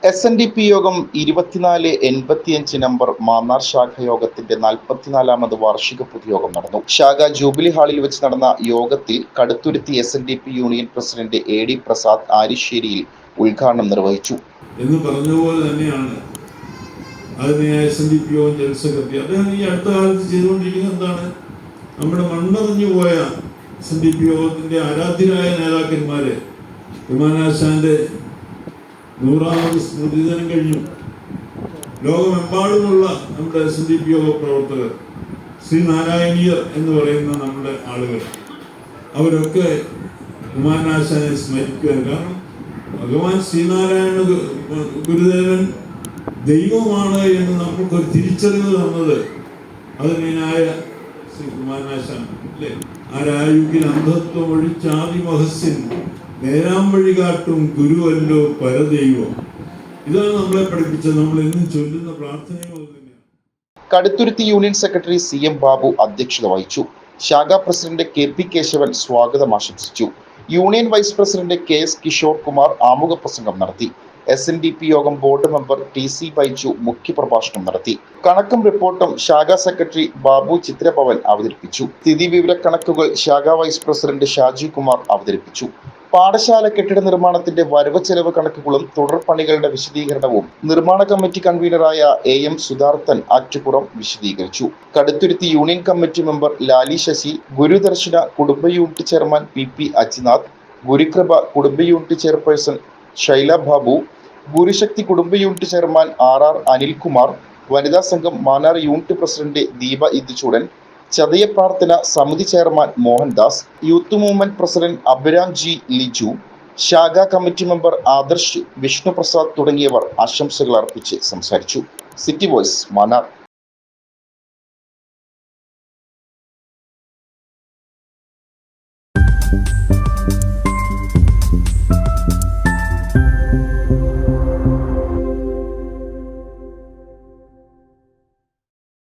SNDP യോഗം 2485 number Mannar ശാഖ യോഗത്തിന്റെ 44ാമത് വാർഷിക പൊതുയോഗം നടന്നു. ശാഖ ജൂബിലി ഹാളിൽ വെച്ച് നടന്ന യോഗത്തിൽ Kaduthuruthy SNDP union president AD Prasad ആരിശ്ശേരിയിൽ ഉദ്ഘാടനം നിർവഹിച്ചു. എന്ന് പറഞ്ഞതുപോലെ തന്നെയാണ് അതിനെ SNDP യോഗം ജനറൽ സെക്രട്ടറി അദ്ദേഹം ഈ അടുത്ത കാലത്ത് ചെയ്തുകൊണ്ടിരിക്കുന്നത് എന്താണ്? നമ്മുടെ മൺമറഞ്ഞു പോയ SNDP യോഗത്തിന്റെ ആരാധ്യരായ നേതാക്കന്മാരെ വിമാനാശാന്റെ 100ാമത് സ്മൃതിദിനം കഴിഞ്ഞു. ലോകമെമ്പാടുമുള്ള നമ്മുടെ SNDP യോഗ പ്രവർത്തകർ, ശ്രീനാരായണീയർ എന്ന് പറയുന്ന നമ്മുടെ ആളുകൾ, അവരൊക്കെ വിമാനാശാനെ സ്മരിക്കുക. കാരണം ഭഗവാൻ ശ്രീനാരായണ ഗുരുദേവൻ ദൈവമാണ് എന്ന് നമുക്കൊരു തിരിച്ചറിവ് തന്നത് അതിനായ ശ്രീ വിമാനാശാൻ അല്ലേ? ആരായുകിൽ അന്ധത്വം ഒഴിച്ചാദിമഹസ്യൻ നേരാം വഴി കാട്ടും ഗുരുവല്ലോ പരദൈവം. ഇതാണ് നമ്മളെ പഠിപ്പിച്ചത്. നമ്മൾ എന്നും ചൊല്ലുന്ന പ്രാർത്ഥനയും അത് തന്നെയാണ്. Kaduthuruthy union secretary CM Babu അധ്യക്ഷത വഹിച്ചു. ശാഖാ പ്രസിഡന്റ് KP കേശവൻ സ്വാഗതം ആശംസിച്ചു. Union vice president KS Kishore Kumar ആമുഖ പ്രസംഗം നടത്തി. SNDP യോഗം ബോർഡ് മെമ്പർ TC ബൈജു മുഖ്യപ്രഭാഷണം നടത്തി. കണക്കും റിപ്പോർട്ടും ശാഖാ സെക്രട്ടറി ബാബു ചിത്രഭവൻ അവതരിപ്പിച്ചു. സ്ഥിതി വിവര കണക്കുകൾ ശാഖാ വൈസ് പ്രസിഡന്റ് ഷാജി കുമാർ അവതരിപ്പിച്ചു. പാഠശാല കെട്ടിട നിർമ്മാണത്തിന്റെ വരവ് ചെലവ് കണക്കുകളും തുടർ പണികളുടെ വിശദീകരണവും നിർമ്മാണ കമ്മിറ്റി കൺവീനറായ AM സുധാർത്ഥൻ ആറ്റുപുറം വിശദീകരിച്ചു. Kaduthuruthy union committee member Lali Sasi, Gurudarshana കുടുംബ unit chairman PP Ajinath, Gurukripa കുടുംബ യൂണിറ്റ് ചെയർപേഴ്സൺ ശൈല ബാബു, ഗുരുശക്തി കുടുംബ യൂണിറ്റ് ചെയർമാൻ RR അനിൽകുമാർ, വനിതാ സംഘം മാന്നാർ യൂണിറ്റ് പ്രസിഡന്റ് ദീപ ഇദ്ചൂടൻ, ചതയ പ്രാർത്ഥന സമിതി chairman Mohandas, youth movement president Abhiram G Liju, ശാഖാ കമ്മിറ്റി മെമ്പർ ആദർശ്, വിഷ്ണുപ്രസാദ് തുടങ്ങിയവർ ആശംസകൾ അർപ്പിച്ച് സംസാരിച്ചു. City voice, Mannar.